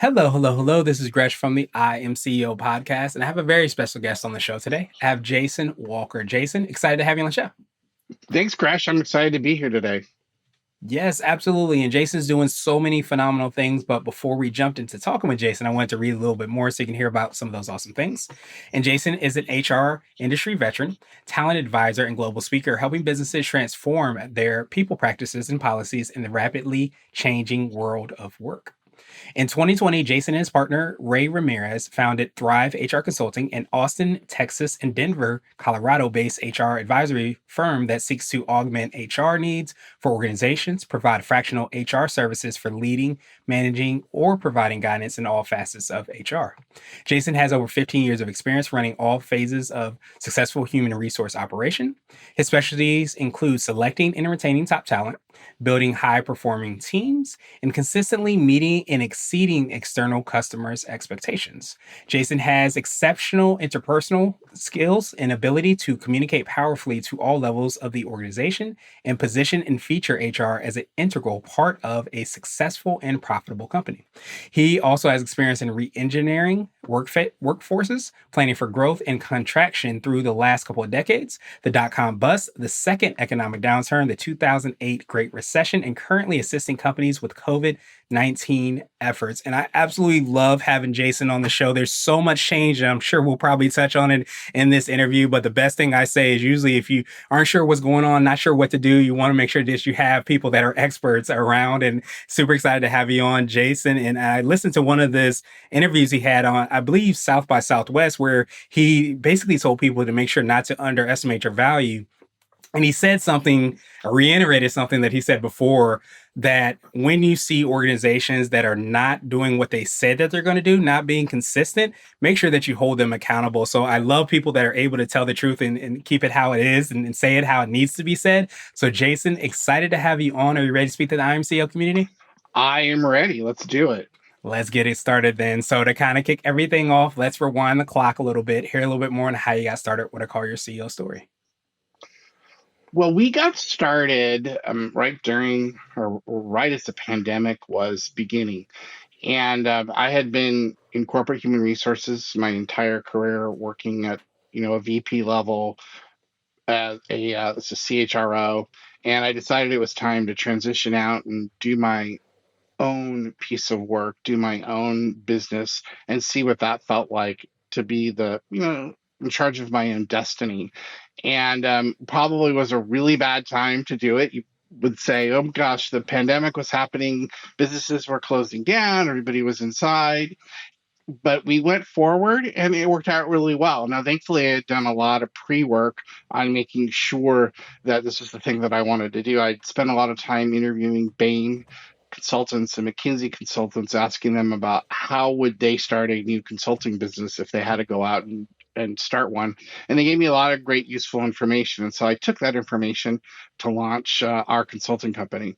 Hello, hello, hello. This is Gresh from the I Am CEO podcast, and I have a very special guest on the show today. I have Jason Walker. Jason, excited to have you on the show. Thanks, Crash. I'm excited to be here today. Yes, absolutely. And Jason's doing so many phenomenal things. But before we jumped into talking with Jason, I wanted to read a little bit more so you can hear about some of those awesome things. And Jason is an HR industry veteran, talent advisor, and global speaker, helping businesses transform their people practices and policies in the rapidly changing world of work. In 2020, Jason and his partner, Ray Ramirez, founded Thrive HR Consulting, an Austin, Texas, and Denver, Colorado based HR advisory firm that seeks to augment HR needs for organizations, provide fractional HR services for leading, managing, or providing guidance in all facets of HR. Jason has over 15 years of experience running all phases of successful human resource operation. His specialties include selecting and retaining top talent, building high performing teams, and consistently meeting and exceeding external customers' expectations. Jason has exceptional interpersonal skills and ability to communicate powerfully to all levels of the organization and position and feature HR as an integral part of a successful and profitable company. He also has experience in re-engineering workforces, planning for growth and contraction through the last couple of decades, the dot-com bust, the second economic downturn, the 2008 Great Recession, and currently assisting companies with COVID-19 efforts. And I absolutely love having Jason on the show. There's so much change, and I'm sure we'll probably touch on it in this interview. But the best thing I say is usually if you aren't sure what's going on, not sure what to do, you want to make sure that you have people that are experts around. And super excited to have you on, Jason. And I listened to one of this interviews he had on, I believe, South by Southwest, where he basically told people to make sure not to underestimate your value. And he said something, reiterated something that he said before, that when you see organizations that are not doing what they said that they're going to do, not being consistent, make sure that you hold them accountable. So I love people that are able to tell the truth and keep it how it is and say it how it needs to be said. So Jason, excited to have you on. Are you ready to speak to the IMCO community? I am ready. Let's do it. Let's get it started then. So to kind of kick everything off, let's rewind the clock a little bit, hear a little bit more on how you got started with a Call Your CEO story. Well, we got started right during or right as the pandemic was beginning. And I had been in corporate human resources my entire career, working at a VP level as a CHRO. And I decided it was time to transition out and do my own piece of work, do my own business, and see what that felt like to be in charge of my own destiny. And probably was a really bad time to do it. You would say, oh gosh, the pandemic was happening, businesses were closing down, everybody was inside. But we went forward and it worked out really well. Now, thankfully, I had done a lot of pre work on making sure that this was the thing that I wanted to do. I'd spent a lot of time interviewing Bain consultants and McKinsey consultants, asking them about how would they start a new consulting business if they had to go out and start one. And they gave me a lot of great, useful information. And so I took that information to launch our consulting company.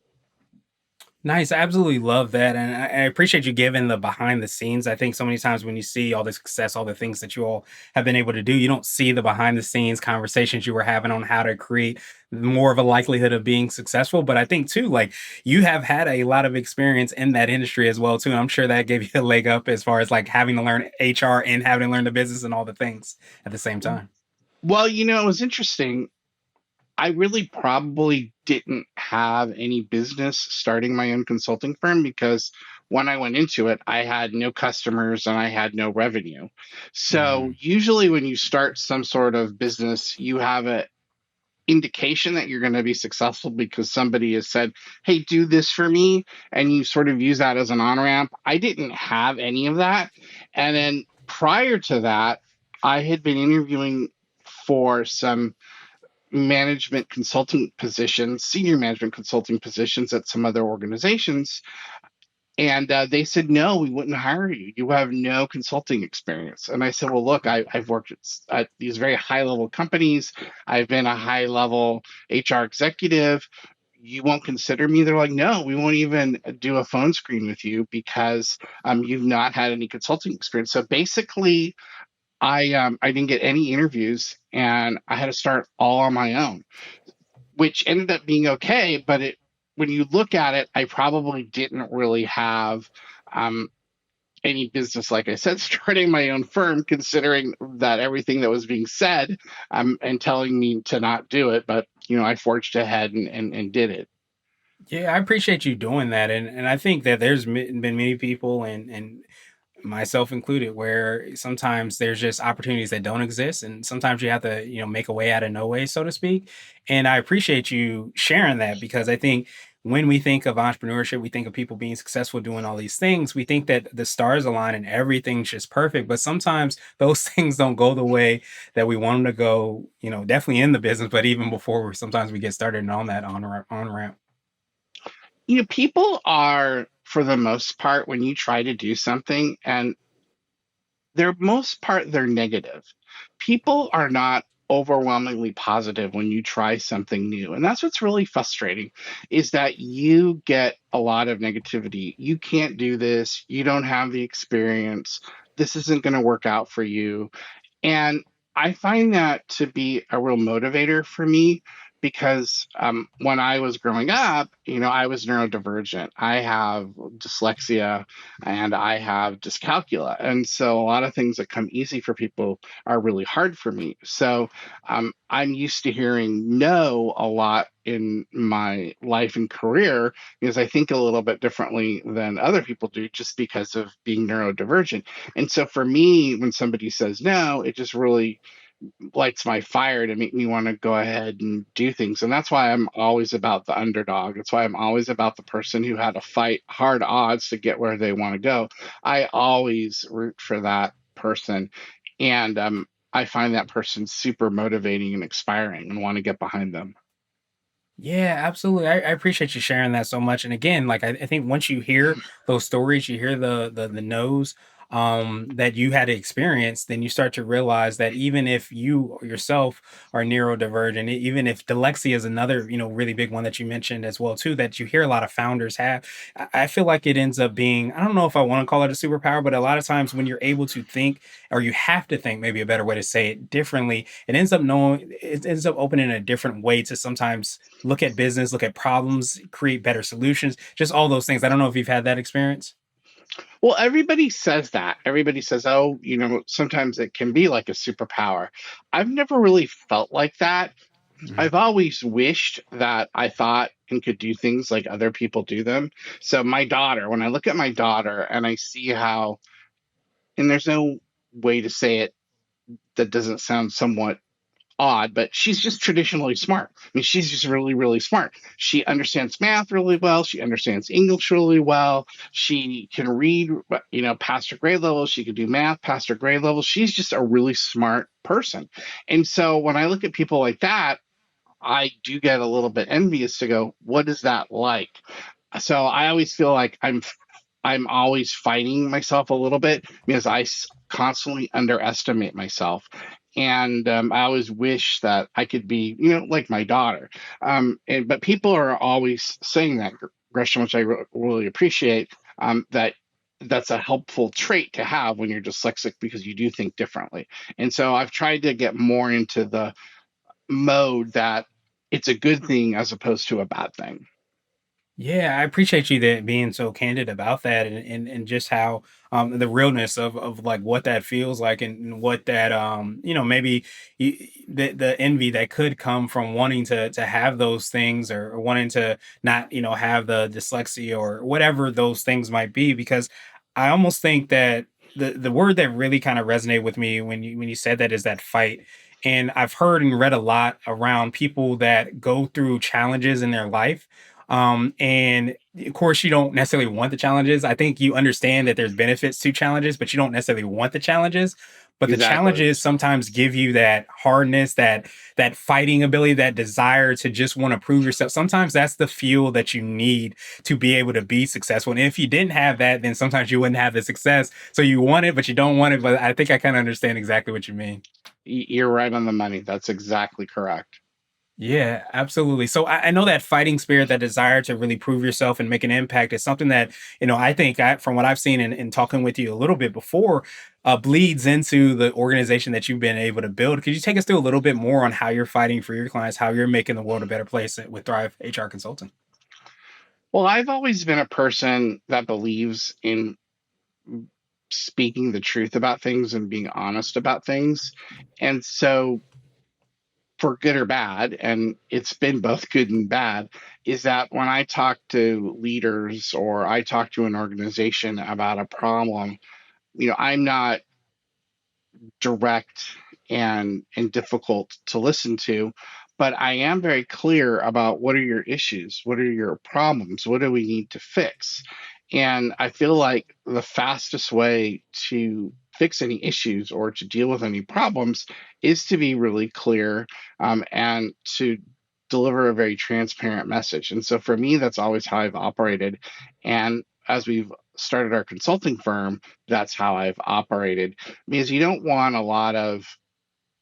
Nice. I absolutely love that. And I appreciate you giving the behind the scenes. I think so many times when you see all the success, all the things that you all have been able to do, you don't see the behind the scenes conversations you were having on how to create more of a likelihood of being successful. But I think too, like you have had a lot of experience in that industry as well too. And I'm sure that gave you a leg up as far as like having to learn HR and having to learn the business and all the things at the same time. Well, it was interesting. I really probably didn't have any business starting my own consulting firm because when I went into it, I had no customers and I had no revenue. So Mm, usually when you start some sort of business, you have an indication that you're going to be successful because somebody has said, hey, do this for me. And you sort of use that as an on ramp. I didn't have any of that. And then prior to that, I had been interviewing for some management consulting positions, senior management consulting positions at some other organizations. And they said, no, we wouldn't hire you. You have no consulting experience. And I said, well, look, I've worked at these very high level companies. I've been a high level HR executive. You won't consider me? They're like, no, we won't even do a phone screen with you because you've not had any consulting experience. So basically, I didn't get any interviews and I had to start all on my own, which ended up being okay. But when you look at it, I probably didn't really have um, any business, like I said, starting my own firm, considering that everything that was being said and telling me to not do it. But, I forged ahead and did it. Yeah, I appreciate you doing that, and I think that there's been many people, and myself included, where sometimes there's just opportunities that don't exist, and sometimes you have to, make a way out of no way, so to speak. And I appreciate you sharing that, because I think when we think of entrepreneurship, we think of people being successful doing all these things. We think that the stars align and everything's just perfect, but sometimes those things don't go the way that we want them to go. Definitely in the business, but even before, sometimes we get started and on that on ramp. People are, for the most part, when you try to do something, and they're most part they're negative. People are not overwhelmingly positive when you try something new. And that's what's really frustrating, is that you get a lot of negativity. You can't do this. You don't have the experience. This isn't going to work out for you. And I find that to be a real motivator for me, because when I was growing up, I was neurodivergent. I have dyslexia and I have dyscalculia. And so a lot of things that come easy for people are really hard for me. So I'm used to hearing no a lot in my life and career, because I think a little bit differently than other people do, just because of being neurodivergent. And so for me, when somebody says no, it just really lights my fire to make me want to go ahead and do things. And that's why I'm always about the underdog. That's why I'm always about the person who had to fight hard odds to get where they want to go. I always root for that person. And I find that person super motivating and inspiring and want to get behind them. Yeah, absolutely. I appreciate you sharing that so much. And again, like I think once you hear those stories, you hear the no's that you had to experience, then you start to realize that even if you yourself are neurodivergent, even if dyslexia is another, really big one that you mentioned as well too, that you hear a lot of founders have. I feel like it ends up being, I don't know if I want to call it a superpower, but a lot of times when you're able to think, or you have to think, maybe a better way to say it differently, it ends up opening a different way to sometimes look at business, look at problems, create better solutions, just all those things. I don't know if you've had that experience. Well, everybody says that. Everybody says, oh, sometimes it can be like a superpower. I've never really felt like that. Mhm. I've always wished that I thought and could do things like other people do them. So, my daughter, when I look at my daughter and I see how, and there's no way to say it that doesn't sound somewhat odd, but she's just traditionally smart. I mean, she's just really, really smart. She understands math really well. She understands English really well. She can read, past her grade level. She can do math past her grade level. She's just a really smart person. And so when I look at people like that, I do get a little bit envious to go, what is that like? So I always feel like I'm always fighting myself a little bit, because constantly underestimate myself. And I always wish that I could be, like my daughter. But people are always saying that, Gresham, which I really appreciate. That that's a helpful trait to have when you're dyslexic, because you do think differently. And so I've tried to get more into the mode that it's a good thing as opposed to a bad thing. Yeah, I appreciate you that being so candid about that, and just how the realness of like what that feels like, and what that maybe the envy that could come from wanting to have those things, or wanting to not have the dyslexia or whatever those things might be. Because I almost think that the word that really kind of resonated with me when you said that is that fight. And I've heard and read a lot around people that go through challenges in their life, and of course, you don't necessarily want the challenges. I think you understand that there's benefits to challenges, but you don't necessarily want the challenges. But the Exactly. challenges sometimes give you that hardness, that fighting ability, that desire to just want to prove yourself. Sometimes that's the fuel that you need to be able to be successful. And if you didn't have that, then sometimes you wouldn't have the success. So you want it, but you don't want it. But I think I kind of understand exactly what you mean. You're right on the money. That's exactly correct. Yeah, absolutely. So I know that fighting spirit, that desire to really prove yourself and make an impact, is something that, I think from what I've seen in talking with you a little bit before, bleeds into the organization that you've been able to build. Could you take us through a little bit more on how you're fighting for your clients, how you're making the world a better place with Thrive HR Consulting? Well, I've always been a person that believes in speaking the truth about things and being honest about things. And so, for good or bad, and it's been both good and bad, is that when I talk to leaders or I talk to an organization about a problem, I'm not direct and difficult to listen to, but I am very clear about what are your issues, what are your problems, what do we need to fix. And I feel like the fastest way to fix any issues or to deal with any problems is to be really clear, and to deliver a very transparent message. And so for me, that's always how I've operated. And as we've started our consulting firm, that's how I've operated, because you don't want a lot of,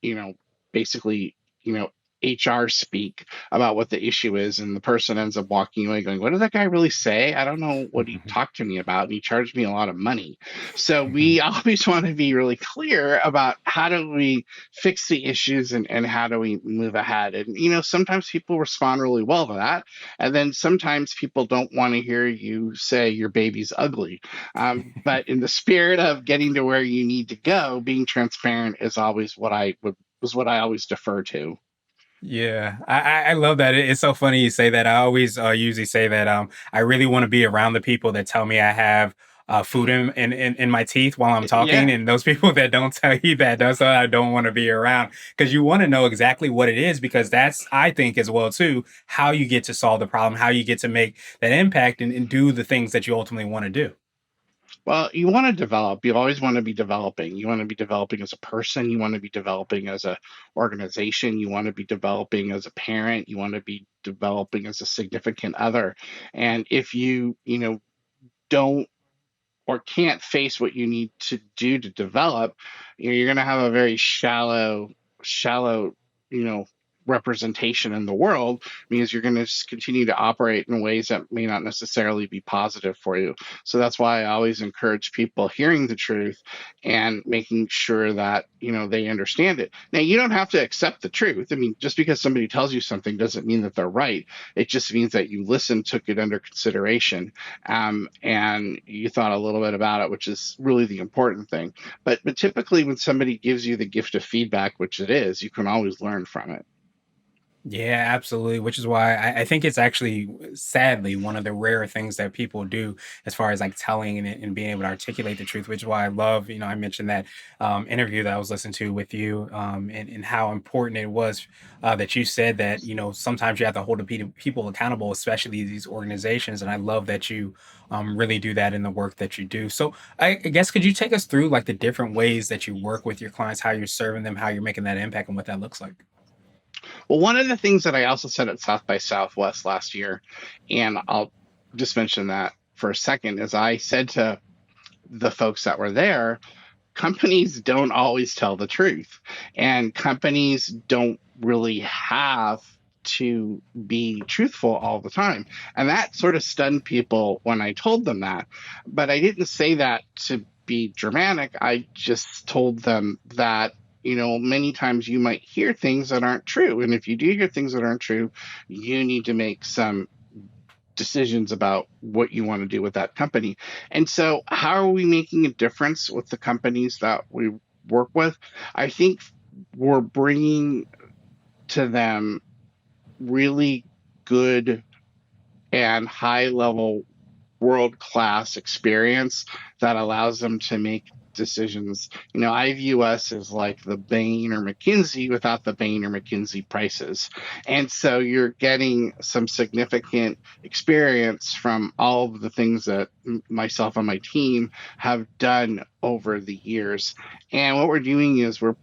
you know, basically, you know, HR speak about what the issue is, and the person ends up walking away going, "What did that guy really say? I don't know what he talked to me about, and he charged me a lot of money." So we always want to be really clear about how do we fix the issues, and how do we move ahead. And sometimes people respond really well to that, and then sometimes people don't want to hear you say your baby's ugly. But in the spirit of getting to where you need to go, being transparent is always what I would was what I always defer to. Yeah, I love that. It's so funny you say that. I always usually say that I really want to be around the people that tell me I have food in my teeth while I'm talking, Yeah. and those people that don't tell you that, that's what I don't want to be around, because you want to know exactly what it is, because that's, I think, as well too, how you get to solve the problem, how you get to make that impact and do the things that you ultimately want to do. Well, you want to develop. You always want to be developing. You want to be developing as a person. You want to be developing as a organization. You want to be developing as a parent. You want to be developing as a significant other. And if don't or can't face what you need to do to develop, you're going to have a very shallow, you know, representation in the world, because you're going to just continue to operate in ways that may not necessarily be positive for you. So that's why I always encourage people hearing the truth and making sure that they understand it. Now, you don't have to accept the truth. I mean, just because somebody tells you something doesn't mean that they're right. It just means that you listened, took it under consideration, and you thought a little bit about it, which is really the important thing. But typically, when somebody gives you the gift of feedback, which it is, you can always learn from it. Yeah, absolutely. Which is why I think it's actually, sadly, one of the rare things that people do as far as like telling and being able to articulate the truth, which is why I love, I mentioned that interview that I was listening to with you, and how important it was that you said that, sometimes you have to hold the people accountable, especially these organizations. And I love that you really do that in the work that you do. So I guess, could you take us through like the different ways that you work with your clients, how you're serving them, how you're making that impact, and what that looks like? Well, one of the things that I also said at South by Southwest last year, and I'll just mention that for a second, is I said to the folks that were there, companies don't always tell the truth, and companies don't really have to be truthful all the time. And that sort of stunned people when I told them that. But I didn't say that to be dramatic. I just told them that many times you might hear things that aren't true, and if you do hear things that aren't true, you need to make some decisions about what you want to do with that company. And so, how are we making a difference with the companies that we work with? I think we're bringing to them really good and high level world class experience that allows them to make decisions. I view us as like the Bain or McKinsey without the Bain or McKinsey prices. And so you're getting some significant experience from all of the things that myself and my team have done over the years. And what we're doing is we're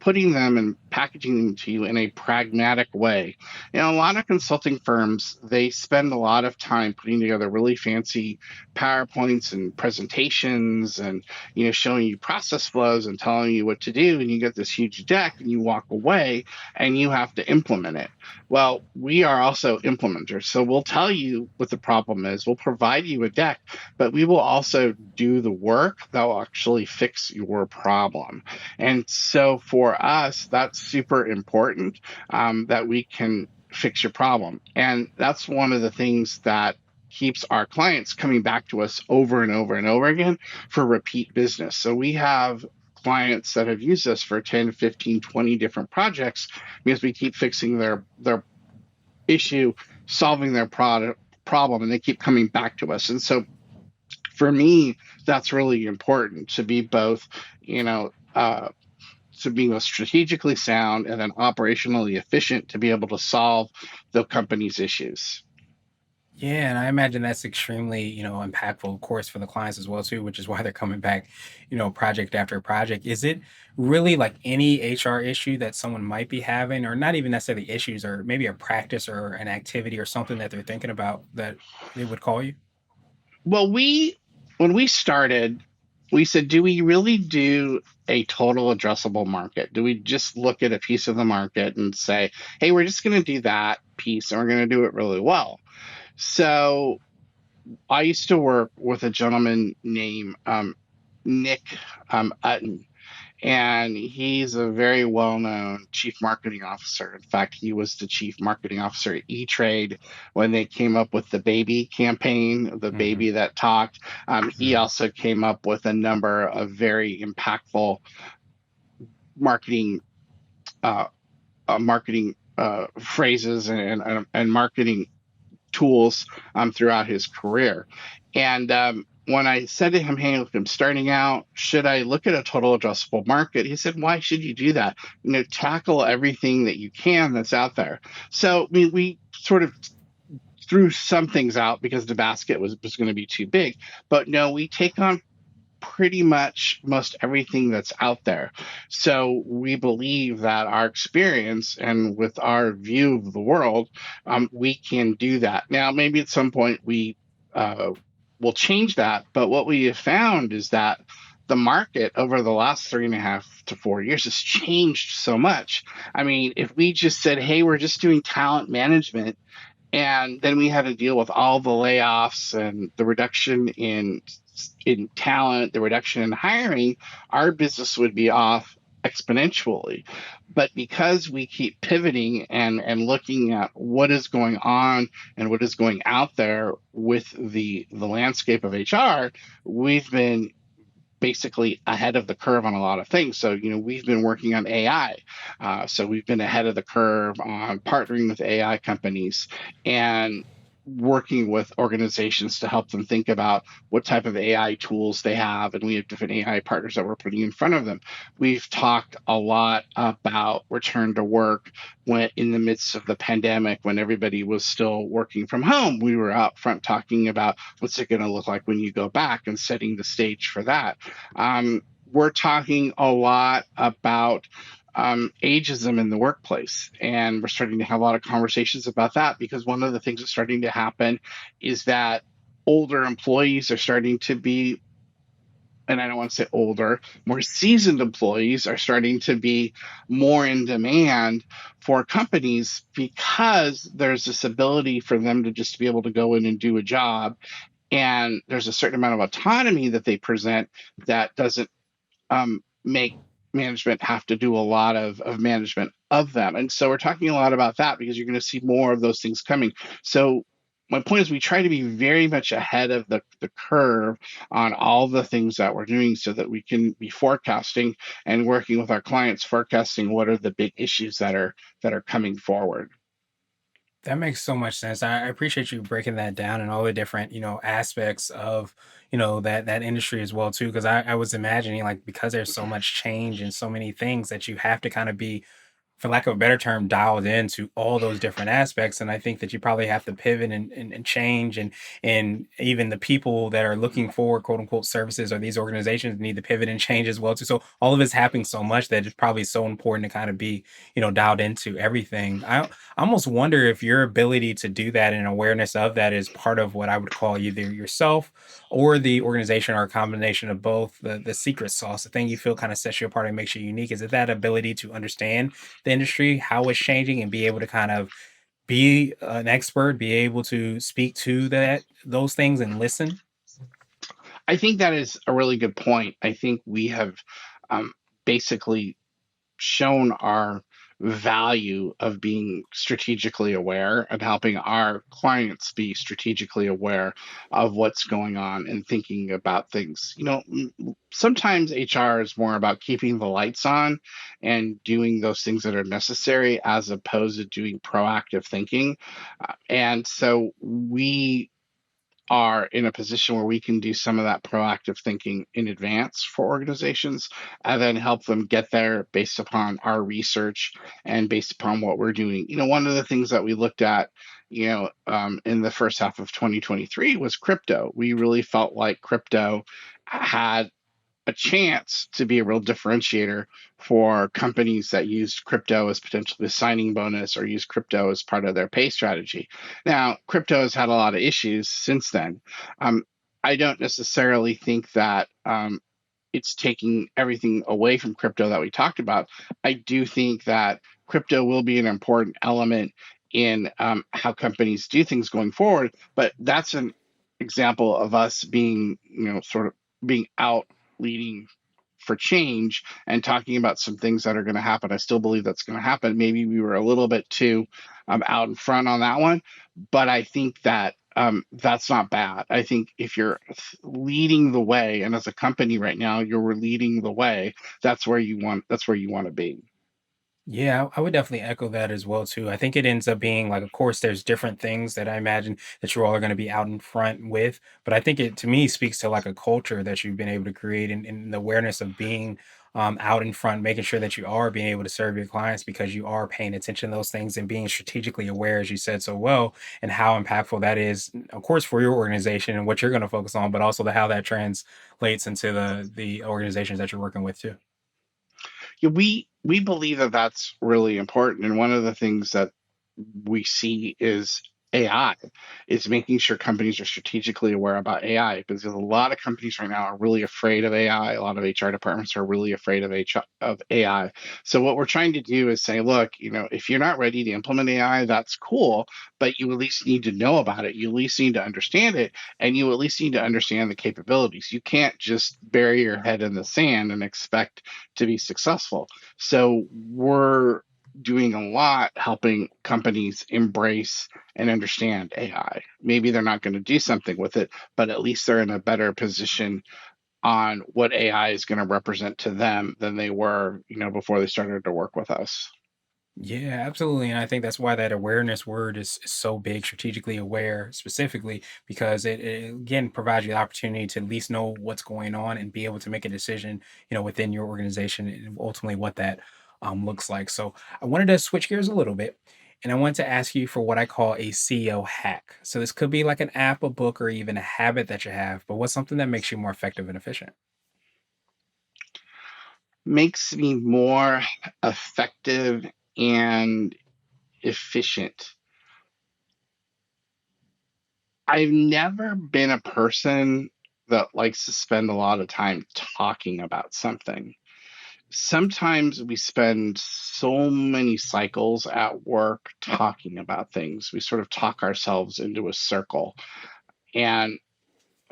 putting them and packaging them to you in a pragmatic way. A lot of consulting firms, they spend a lot of time putting together really fancy PowerPoints and presentations, and showing you process flows and telling you what to do, and you get this huge deck and you walk away and you have to implement it. Well, we are also implementers, so we'll tell you what the problem is, we'll provide you a deck, but we will also do the work that will actually fix your problem. And so for us, that's super important, that we can fix your problem. And that's one of the things that keeps our clients coming back to us over and over and over again for repeat business. So we have clients that have used us for 10, 15, 20 different projects because we keep fixing their issue, solving their product problem, and they keep coming back to us. And so for me, that's really important to be both, you know, to being strategically sound and then operationally efficient to be able to solve the company's issues. Yeah, and I imagine that's extremely, impactful, of course, for the clients as well too, which is why they're coming back, project after project. Is it really like any HR issue that someone might be having, or not even necessarily issues, or maybe a practice or an activity or something that they're thinking about that they would call you? Well, when we started, we said, do we really do a total addressable market? Do we just look at a piece of the market and say, hey, we're just going to do that piece and we're going to do it really well? So I used to work with a gentleman named Nick Utton, and he's a very well-known chief marketing officer. In fact, he was the chief marketing officer at E-Trade when they came up with the baby campaign, the Hmm. baby that talked. He Hmm. also came up with a number of very impactful marketing uh, marketing phrases and marketing tools throughout his career. And when I said to him, hey, look, I'm starting out, should I look at a total addressable market? He said, why should you do that? Tackle everything that you can that's out there. So we sort of threw some things out because the basket was going to be too big. But no, we take on pretty much most everything that's out there. So we believe that our experience and with our view of the world, we can do that. Now, maybe at some point we uh, will change that, but what we have found is that the market over the last 3.5 to 4 years has changed so much. I mean, if we just said, hey, we're just doing talent management, and then we had to deal with all the layoffs and the reduction in talent, the reduction in hiring, our business would be off exponentially. But because we keep pivoting and looking at what is going on and what is going out there with the landscape of HR, we've been basically ahead of the curve on a lot of things. So, we've been working on AI. So we've been ahead of the curve on partnering with AI companies and working with organizations to help them think about what type of AI tools they have. And we have different AI partners that we're putting in front of them. We've talked a lot about return to work when in the midst of the pandemic, when everybody was still working from home. We were out front talking about what's it going to look like when you go back and setting the stage for that. We're talking a lot about ageism in the workplace, and we're starting to have a lot of conversations about that because one of the things that's starting to happen is that older employees are starting to be, and I don't want to say older, more seasoned employees are starting to be more in demand for companies because there's this ability for them to just be able to go in and do a job. And there's a certain amount of autonomy that they present that doesn't make management have to do a lot of management of them. And so we're talking a lot about that because you're going to see more of those things coming. So my point is we try to be very much ahead of the curve on all the things that we're doing so that we can be forecasting and working with our clients, forecasting what are the big issues that are coming forward. That makes so much sense. I appreciate you breaking that down and all the different, aspects of, that industry as well too. Because I was imagining like because there's so much change and so many things that you have to kind of be, for lack of a better term, dialed into all those different aspects. And I think that you probably have to pivot and change, and even the people that are looking for quote unquote services or these organizations need to pivot and change as well too. So all of it's happening so much that it's probably so important to kind of be, dialed into everything. I almost wonder if your ability to do that and awareness of that is part of what I would call either yourself or the organization, or a combination of both. The secret sauce, the thing you feel kind of sets you apart and makes you unique, is it that ability to understand the industry, how it's changing, and be able to kind of be an expert, be able to speak to those things and listen. I think that is a really good point. I think we have um, basically shown our value of being strategically aware and helping our clients be strategically aware of what's going on and thinking about things. Sometimes HR is more about keeping the lights on and doing those things that are necessary as opposed to doing proactive thinking. And so we are in a position where we can do some of that proactive thinking in advance for organizations and then help them get there based upon our research and based upon what we're doing. One of the things that we looked at, in the first half of 2023 was crypto. We really felt like crypto had a chance to be a real differentiator for companies that used crypto as potentially a signing bonus or use crypto as part of their pay strategy. Now, crypto has had a lot of issues since then. Um, I don't necessarily think that it's taking everything away from crypto that we talked about. I do think that crypto will be an important element in how companies do things going forward. But that's an example of us being, sort of being out leading for change and talking about some things that are going to happen. I still believe that's going to happen. Maybe we were a little bit too out in front on that one, but I think that that's not bad. I think if you're leading the way, and as a company right now, you're leading the way. That's where you want. That's where you want to be. Yeah, I would definitely echo that as well too. I think it ends up being like, of course, there's different things that I imagine that you all are going to be out in front with, but I think it to me speaks to like a culture that you've been able to create and the awareness of being out in front, making sure that you are being able to serve your clients because you are paying attention to those things and being strategically aware, as you said so well, and how impactful that is, of course, for your organization and what you're going to focus on, but also the how that translates into the organizations that you're working with too. Yeah, we believe that that's really important, and one of the things that we see is AI. Is making sure companies are strategically aware about AI because a lot of companies right now are really afraid of AI. A lot of HR departments are really afraid of AI. So what we're trying to do is say, look, if you're not ready to implement AI, that's cool, but you at least need to know about it. You at least need to understand it, and you at least need to understand the capabilities. You can't just bury your head in the sand and expect to be successful. So we're doing a lot helping companies embrace and understand AI. Maybe they're not going to do something with it, but at least they're in a better position on what AI is going to represent to them than they were, before they started to work with us. Yeah, absolutely. And I think that's why that awareness word is so big, strategically aware specifically, because it again provides you the opportunity to at least know what's going on and be able to make a decision, within your organization and ultimately what that looks like. So I wanted to switch gears a little bit and I wanted to ask you for what I call a CEO hack. So this could be like an app, a book, or even a habit that you have, but what's something that makes you more effective and efficient? Makes me more effective and efficient. I've never been a person that likes to spend a lot of time talking about something. Sometimes we spend so many cycles at work talking about things. We sort of talk ourselves into a circle. And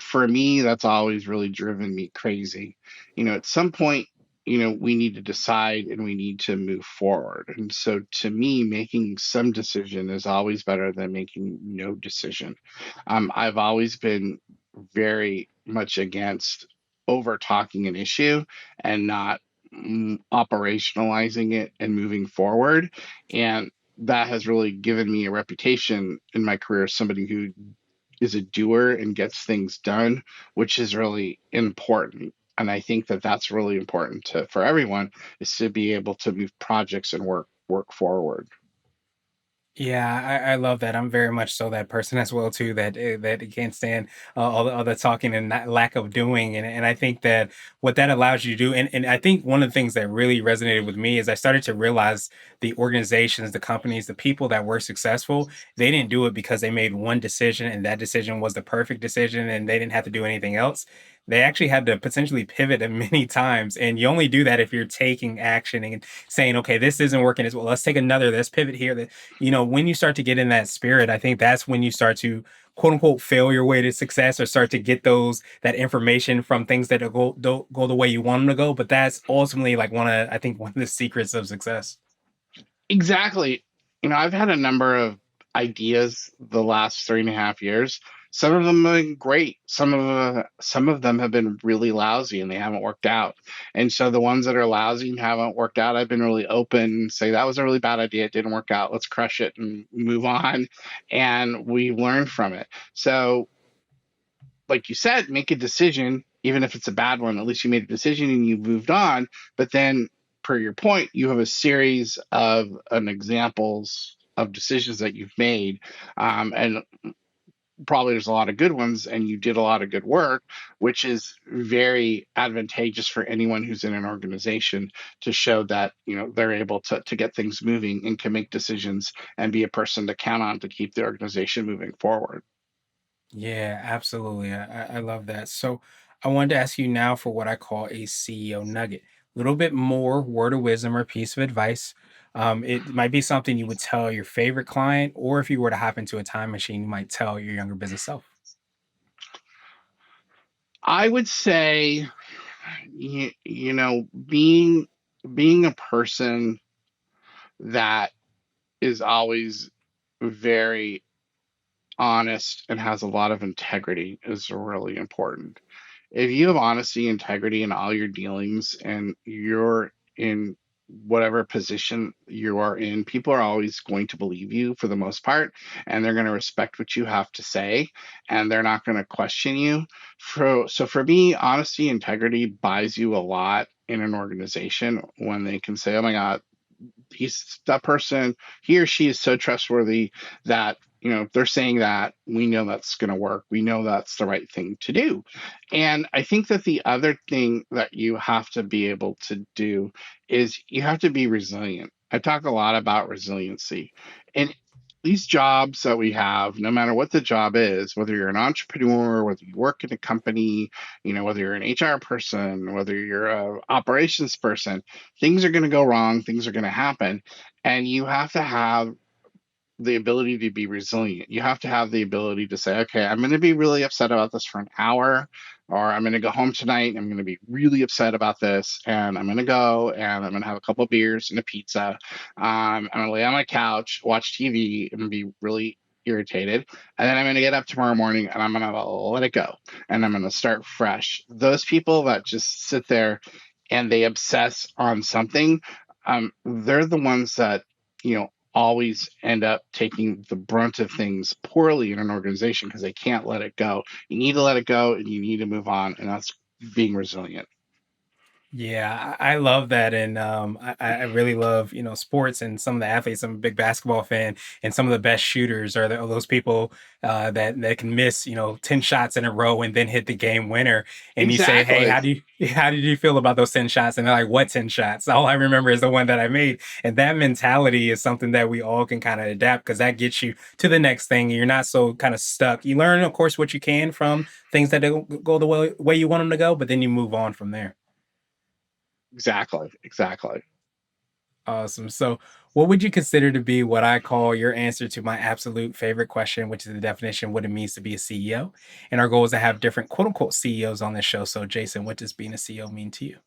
for me, that's always really driven me crazy. At some point, we need to decide and we need to move forward. And so to me, making some decision is always better than making no decision. I've always been very much against over talking an issue and not operationalizing it and moving forward. And that has really given me a reputation in my career as somebody who is a doer and gets things done, which is really important. And I think that that's really important for everyone is to be able to move projects and work forward. Yeah, I love that. I'm very much so that person as well too. That can't stand all the talking and that lack of doing. And I think that what that allows you to do, and I think one of the things that really resonated with me is I started to realize the organizations, the companies, the people that were successful, they didn't do it because they made one decision and that decision was the perfect decision and they didn't have to do anything else. They actually had to potentially pivot many times, and you only do that if you're taking action and saying, "Okay, this isn't working as well. Let's take another. Let's pivot here." When you start to get in that spirit, I think that's when you start to quote unquote fail your way to success or start to get that information from things that don't go the way you want them to go. But that's ultimately like one of the secrets of success. Exactly. I've had a number of ideas the last 3.5 years. Some of them have been great. Some of them have been really lousy and they haven't worked out. And so the ones that are lousy and haven't worked out, I've been really open and say that was a really bad idea. It didn't work out. Let's crush it and move on. And we learn from it. So like you said, make a decision, even if it's a bad one. At least you made a decision and you moved on. But then, per your point, you have a series of an examples of decisions that you've made, and probably there's a lot of good ones, and you did a lot of good work, which is very advantageous for anyone who's in an organization to show that they're able to get things moving and can make decisions and be a person to count on to keep the organization moving forward. Yeah, absolutely. I love that. So I wanted to ask you now for what I call a CEO nugget. A little bit more word of wisdom or piece of advice. It might be something you would tell your favorite client, or if you were to hop into a time machine, you might tell your younger business self. I would say being a person that is always very honest and has a lot of integrity is really important. If you have honesty, integrity in all your dealings and you're in whatever position you are in, people are always going to believe you for the most part, and they're going to respect what you have to say, and they're not going to question you. So for me, honesty, integrity buys you a lot in an organization when they can say, "Oh my God, he's that person, he or she is so trustworthy that if they're saying that, we know that's going to work, we know that's the right thing to do." And I think that the other thing that you have to be able to do is you have to be resilient. I talk a lot about resiliency, and these jobs that we have, no matter what the job is, whether you're an entrepreneur, whether you work in a company, whether you're an HR person, whether you're a operations person, things are going to go wrong, things are going to happen, and you have to have the ability to be resilient. You have to have the ability to say, okay, I'm going to be really upset about this for an hour, or I'm going to go home tonight and I'm going to be really upset about this. And I'm going to go and I'm going to have a couple of beers and a pizza. I'm going to lay on my couch, watch TV, and be really irritated. And then I'm going to get up tomorrow morning and I'm going to let it go and I'm going to start fresh. Those people that just sit there and they obsess on something, they're the ones that, always end up taking the brunt of things poorly in an organization because they can't let it go. You need to let it go and you need to move on, and that's being resilient. Yeah, I love that, and I really love sports and some of the athletes. I'm a big basketball fan, and some of the best shooters are those people that can miss 10 shots in a row and then hit the game winner. And you say, "Hey, Exactly. how did you feel about those 10 shots?" And they're like, "What 10 shots?" All I remember is the one that I made, and that mentality is something that we all can kind of adapt because that gets you to the next thing. You're not so kind of stuck. You learn, of course, what you can from things that don't go the way you want them to go, but then you move on from there. Exactly. Exactly. Awesome. So, what would you consider to be what I call your answer to my absolute favorite question, which is the definition of what it means to be a CEO? And our goal is to have different quote unquote CEOs on this show. So, Jason, what does being a CEO mean to you?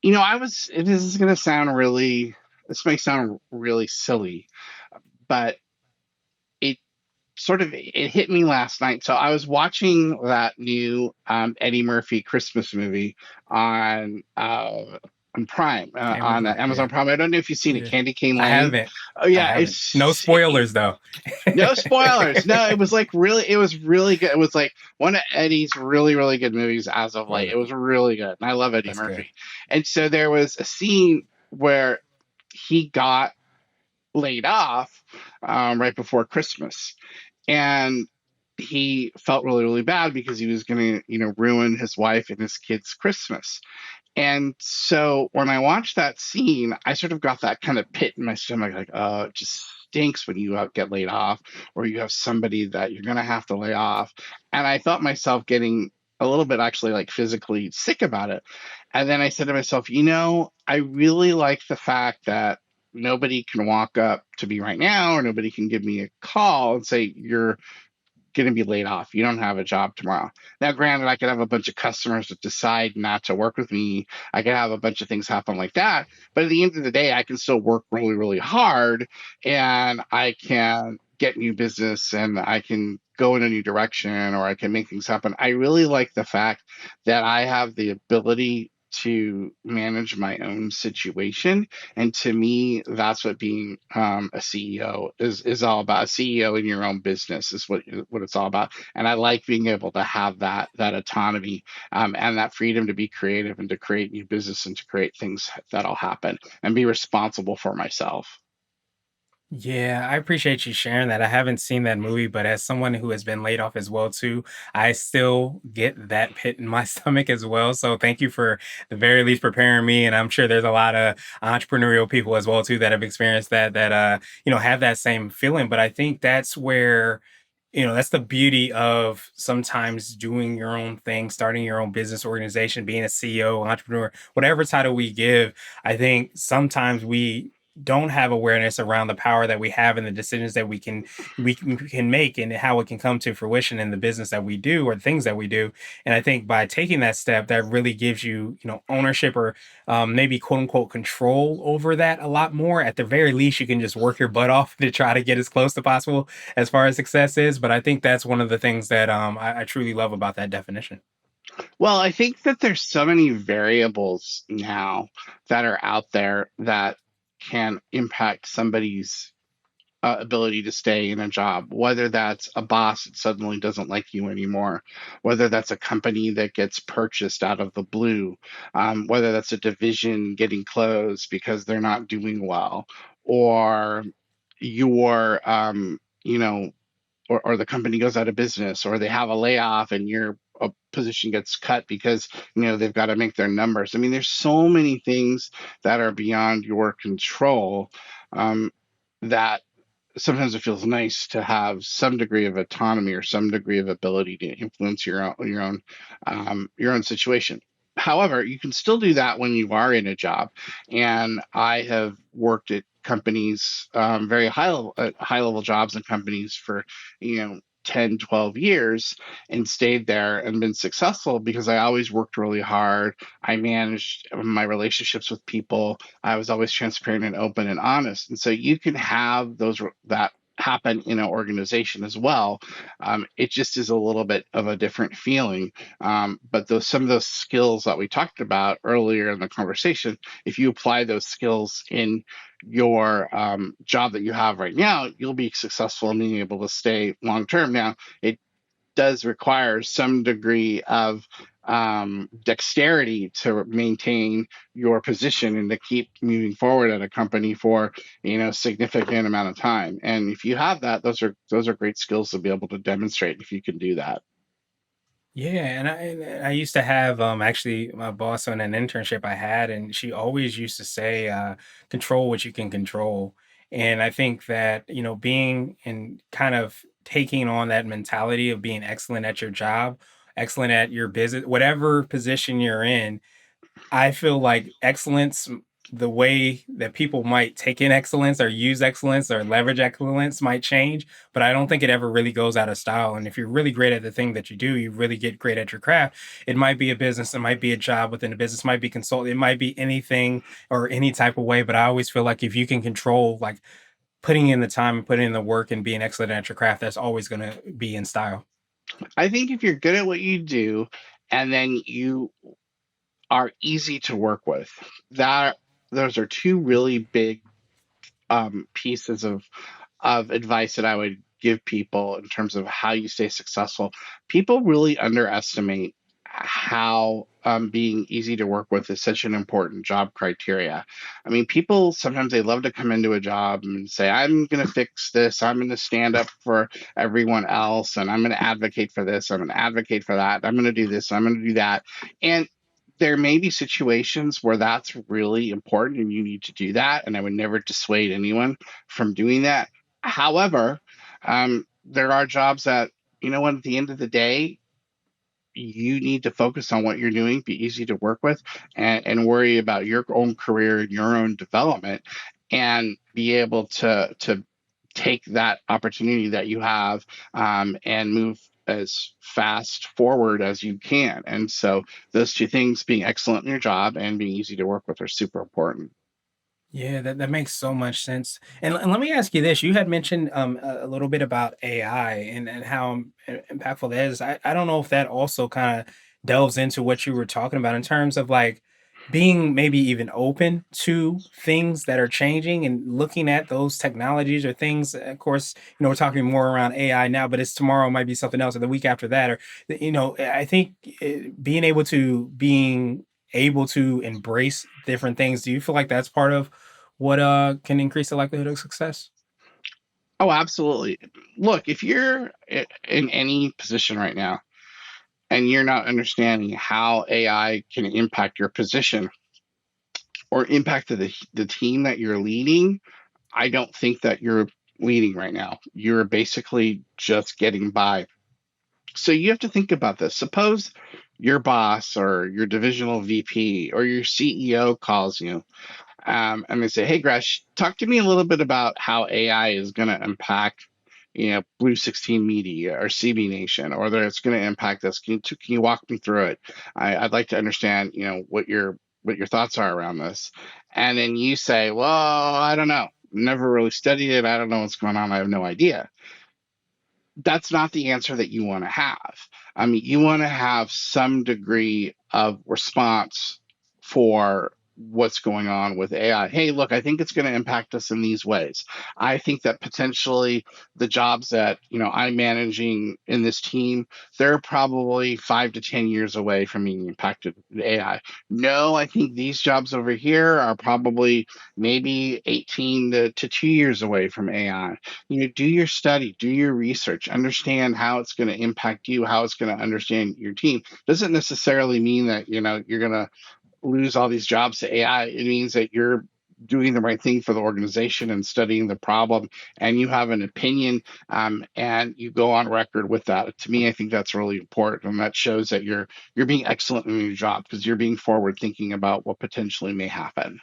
This is going to sound really, this may sound really silly, but it it hit me last night. So I was watching that new Eddie Murphy Christmas movie on Prime, Can't on remember. Amazon Yeah. Prime. I don't know if you've seen it, Yeah. Candy Cane I Lane. haven't. Oh I yeah, haven't. No spoilers, though. no spoilers. No, it was like really, it was really good. It was like one of Eddie's really, really good movies as of Was late. It it? was really good, and I love Eddie That's good. Murphy. And so there was a scene where he got laid off right before Christmas, and he felt really, really bad because he was going to, ruin his wife and his kids' Christmas. And so when I watched that scene, I sort of got that kind of pit in my stomach, like, oh, it just stinks when you get laid off or you have somebody that you're going to have to lay off. And I felt myself getting a little bit actually like physically sick about it. And then I said to myself, I really like the fact that nobody can walk up to me right now or nobody can give me a call and say, you're going to be laid off. You don't have a job tomorrow. Now, granted, I could have a bunch of customers that decide not to work with me. I could have a bunch of things happen like that. But at the end of the day, I can still work really, really hard, and I can get new business, and I can go in a new direction, or I can make things happen. I really like the fact that I have the ability to manage my own situation. And to me, that's what being a CEO is all about. A CEO in your own business is what it's all about. And I like being able to have that autonomy, and that freedom to be creative and to create new business and to create things that'll happen and be responsible for myself. Yeah, I appreciate you sharing that. I haven't seen that movie, but as someone who has been laid off as well too, I still get that pit in my stomach as well. So thank you for the very least preparing me. And I'm sure there's a lot of entrepreneurial people as well too that have experienced that have that same feeling. But I think that's where that's the beauty of sometimes doing your own thing, starting your own business organization, being a CEO, entrepreneur, whatever title we give. I think sometimes we don't have awareness around the power that we have and the decisions that we can make and how it can come to fruition in the business that we do or things that we do. And I think by taking that step, that really gives you ownership or maybe quote unquote control over that a lot more. At the very least, you can just work your butt off to try to get as close to possible as far as success is. But I think that's one of the things that I truly love about that definition. Well, I think that there's so many variables now that are out there that can impact somebody's ability to stay in a job, whether that's a boss that suddenly doesn't like you anymore, whether that's a company that gets purchased out of the blue, whether that's a division getting closed because they're not doing well, or your, or the company goes out of business, or they have a layoff and your position gets cut because they've got to make their numbers. I mean, there's so many things that are beyond your control, that sometimes it feels nice to have some degree of autonomy or some degree of ability to influence your own situation. However, you can still do that when you are in a job, and I have worked at companies, very high level jobs and companies for 10, 12 years, and stayed there and been successful because I always worked really hard. I managed my relationships with people. I was always transparent and open and honest. And so you can have that happen in an organization as well. It just is a little bit of a different feeling. But some of those skills that we talked about earlier in the conversation, if you apply those skills in your job that you have right now, you'll be successful in being able to stay long term. Now, it does require some degree of dexterity to maintain your position and to keep moving forward at a company for significant amount of time. And if you have that, those are great skills to be able to demonstrate if you can do that. Yeah, and I used to have actually my boss on an internship I had, and she always used to say, "Control what you can control." And I think that being and kind of taking on that mentality of being excellent at your job, excellent at your business, whatever position you're in, I feel like excellence, the way that people might take in excellence or use excellence or leverage excellence might change, but I don't think it ever really goes out of style. And if you're really great at the thing that you do, you really get great at your craft. It might be a business, it might be a job within a business, might be consult, it might be anything or any type of way. But I always feel like if you can control like putting in the time and putting in the work and being excellent at your craft, that's always gonna be in style. I think if you're good at what you do, and then you are easy to work with, that those are two really big pieces of advice that I would give people in terms of how you stay successful. People really underestimate how being easy to work with is such an important job criteria. I mean, people sometimes they love to come into a job and say, "I'm going to fix this. I'm going to stand up for everyone else, and I'm going to advocate for this. I'm going to advocate for that. I'm going to do this. I'm going to do that." And there may be situations where that's really important and you need to do that. And I would never dissuade anyone from doing that. However, there are jobs that, what, at the end of the day, you need to focus on what you're doing, be easy to work with, and worry about your own career and your own development, and be able to take that opportunity that you have, and move as fast forward as you can. And so those two things, being excellent in your job and being easy to work with, are super important. Yeah, that makes so much sense. And let me ask you this: you had mentioned a little bit about AI and how impactful that is. I don't know if that also kind of delves into what you were talking about in terms of like being maybe even open to things that are changing and looking at those technologies or things. Of course, we're talking more around AI now, but it's tomorrow might be something else, or the week after that, or I think being able to embrace different things. Do you feel like that's part of what can increase the likelihood of success? Oh, absolutely. Look, if you're in any position right now and you're not understanding how AI can impact your position or impact the team that you're leading, I don't think that you're leading right now. You're basically just getting by. So you have to think about this. Suppose your boss or your divisional VP or your CEO calls you, and they say, "Hey, Gresh, talk to me a little bit about how AI is going to impact, Blue 16 Media or CB Nation, or that it's going to impact us. Can you walk me through it? I'd like to understand, what your thoughts are around this." And then you say, "Well, I don't know. Never really studied it. I don't know what's going on. I have no idea." That's not the answer that you want to have. I mean, you want to have some degree of response for what's going on with AI. Hey, look, I think it's going to impact us in these ways. I think that potentially the jobs that, I'm managing in this team, they're probably 5 to 10 years away from being impacted with AI. No, I think these jobs over here are probably maybe 18 to 2 years away from AI. Do your study, do your research, understand how it's going to impact you, how it's going to understand your team. Doesn't necessarily mean that you're going to lose all these jobs to AI. It means that you're doing the right thing for the organization and studying the problem, and you have an opinion, and you go on record with that. To me, I think that's really important, and that shows that you're being excellent in your job because you're being forward thinking about what potentially may happen.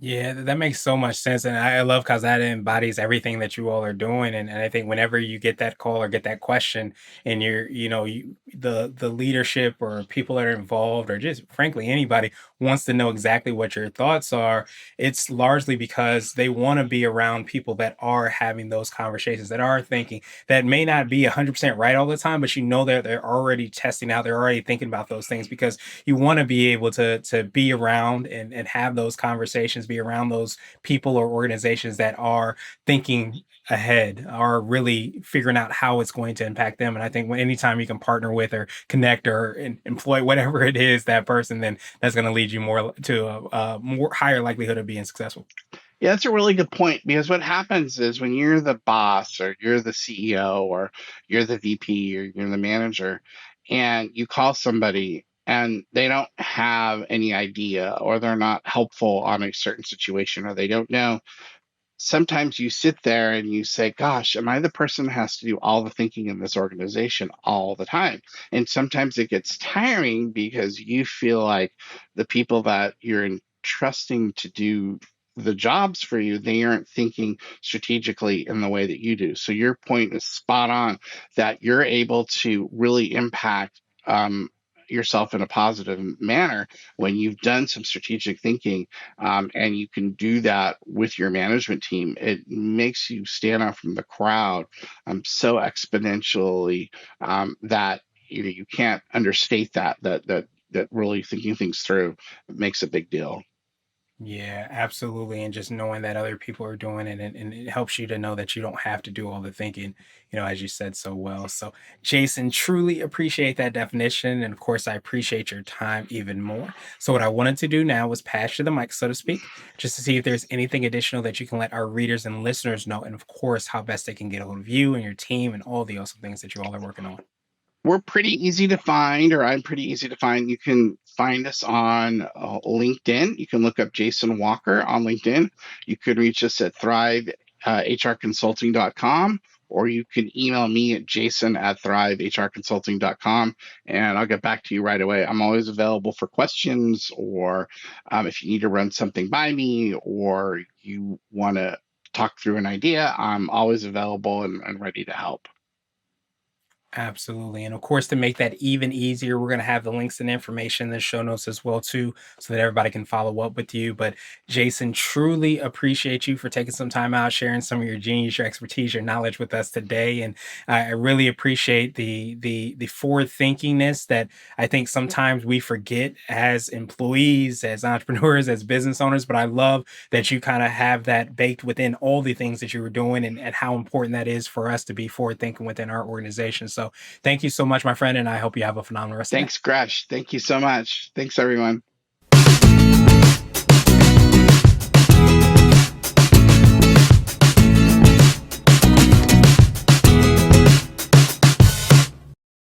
Yeah, that makes so much sense, and I love because that embodies everything that you all are doing. And I think whenever you get that call or get that question, and the leadership or people that are involved, or just frankly anybody wants to know exactly what your thoughts are, it's largely because they want to be around people that are having those conversations, that are thinking, that may not be 100% right all the time, but that they're already testing out, they're already thinking about those things because you want to be able to be around and have those conversations, be around those people or organizations that are thinking ahead, are really figuring out how it's going to impact them. And I think anytime you can partner with or connect or employ whatever it is that person, then that's going to lead you more to a more higher likelihood of being successful. Yeah, that's a really good point, because what happens is when you're the boss or you're the CEO or you're the VP or you're the manager, and you call somebody and they don't have any idea, or they're not helpful on a certain situation, or they don't know, sometimes you sit there and you say, "Gosh, am I the person that has to do all the thinking in this organization all the time?" And sometimes it gets tiring because you feel like the people that you're entrusting to do the jobs for you, they aren't thinking strategically in the way that you do. So your point is spot on, that you're able to really impact, yourself in a positive manner when you've done some strategic thinking, and you can do that with your management team. It makes you stand out from the crowd, so exponentially, that you can't understate that really thinking things through makes a big deal. Yeah, absolutely. And just knowing that other people are doing it, and it helps you to know that you don't have to do all the thinking, as you said so well. So, Jason, truly appreciate that definition. And of course, I appreciate your time even more. So, what I wanted to do now was pass you the mic, so to speak, just to see if there's anything additional that you can let our readers and listeners know. And of course, how best they can get a hold of you and your team and all the awesome things that you all are working on. We're pretty easy to find, or I'm pretty easy to find. You can find us on LinkedIn. You can look up Jason Walker on LinkedIn. You could reach us at Thrive, hrconsulting.com, or you can email me at jason at thrivehrconsulting.com, and I'll get back to you right away. I'm always available for questions, or if you need to run something by me, or you want to talk through an idea, I'm always available and ready to help. Absolutely. And of course, to make that even easier, we're going to have the links and information in the show notes as well, too, so that everybody can follow up with you. But Jason, truly appreciate you for taking some time out, sharing some of your genius, your expertise, your knowledge with us today. And I really appreciate the forward thinkingness that I think sometimes we forget as employees, as entrepreneurs, as business owners. But I love that you kind of have that baked within all the things that you were doing, and how important that is for us to be forward thinking within our organization. So thank you so much, my friend, and I hope you have a phenomenal rest of the day. Thanks, Gresh. Thank you so much. Thanks, everyone.